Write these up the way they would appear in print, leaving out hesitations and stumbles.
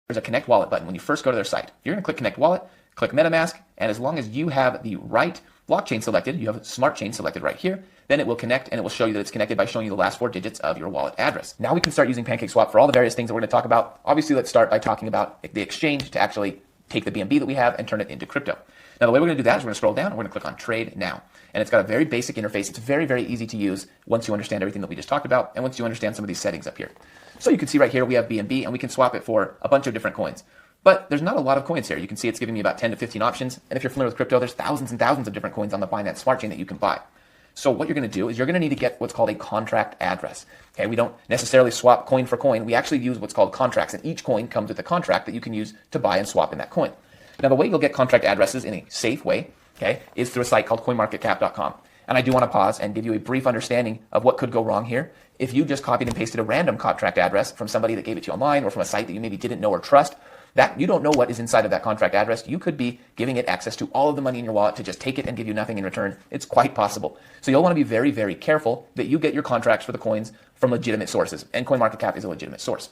there's a connect wallet button when you first go to their site. You're going to click connect wallet, click metamask, and as long as you have the right blockchain selected, you have smart chain selected right here, then it will connect and it will show you that it's connected by showing you the last 4 digits of your wallet address. Now we can start using PancakeSwap for all the various things that we're going to talk about. Obviously, let's start by talking about the exchange to actually take the BNB that we have and turn it into crypto. Now, the way we're going to do that is we're going to scroll down and we're going to click on Trade Now. And it's got a very basic interface. It's very, very easy to use once you understand everything that we just talked about and once you understand some of these settings up here. So you can see right here we have BNB and we can swap it for a bunch of different coins. But there's not a lot of coins here. You can see it's giving me about 10 to 15 options. And if you're familiar with crypto, there's thousands and thousands of different coins on the Binance Smart Chain that you can buy. So what you're going to do is you're going to need to get what's called a contract address. Okay, we don't necessarily swap coin for coin. We actually use what's called contracts, and each coin comes with a contract that you can use to buy and swap in that coin. Now, the way you'll get contract addresses in a safe way, okay, is through a site called coinmarketcap.com. And I do want to pause and give you a brief understanding of what could go wrong here. If you just copied and pasted a random contract address from somebody that gave it to you online or from a site that you maybe didn't know or trust, that you don't know what is inside of that contract address, you could be giving it access to all of the money in your wallet to just take it and give you nothing in return. It's quite possible. So you'll want to be very, very careful that you get your contracts for the coins from legitimate sources. And CoinMarketCap is a legitimate source.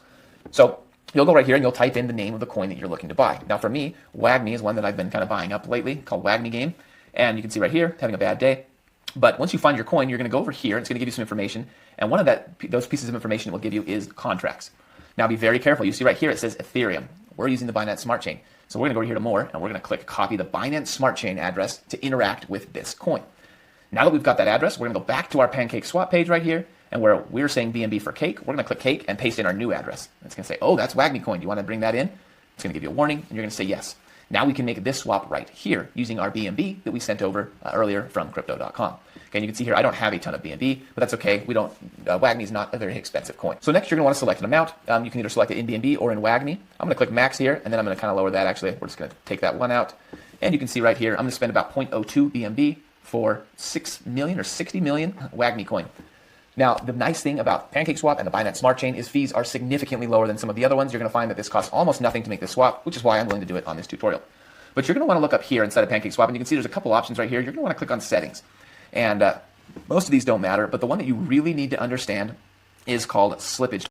So you'll go right here and you'll type in the name of the coin that you're looking to buy. Now for me, WAGMI is one that I've been kind of buying up lately, called WAGMI Game. And you can see right here, having a bad day. But once you find your coin, you're going to go over here and it's going to give you some information. And one of those pieces of information it will give you is contracts. Now be very careful. You see right here, it says Ethereum. We're using the Binance Smart Chain. So we're going to go over here to more and we're going to click copy the Binance Smart Chain address to interact with this coin. Now that we've got that address, we're going to go back to our PancakeSwap page right here. And where we're saying BNB for cake, we're going to click cake and paste in our new address. It's going to say, oh, that's WAGMI coin. Do you want to bring that in? It's going to give you a warning and you're going to say yes. Now we can make this swap right here using our BNB that we sent over earlier from crypto.com. Okay, and you can see here, I don't have a ton of BNB, but that's okay. We don't, WAGMI is not a very expensive coin. So next you're gonna wanna select an amount. You can either select it in BNB or in WAGMI. I'm gonna click max here, and then I'm gonna kind of lower that actually. We're just gonna take that one out. And you can see right here, I'm gonna spend about 0.02 BNB for 6 million or 60 million WAGMI coin. Now, the nice thing about PancakeSwap and the Binance Smart Chain is fees are significantly lower than some of the other ones. You're gonna find that this costs almost nothing to make this swap, which is why I'm willing to do it on this tutorial. But you're going to want to look up here inside of PancakeSwap, and you can see there's a couple options right here. You're going to want to click on settings. And most of these don't matter, but the one that you really need to understand is called slippage.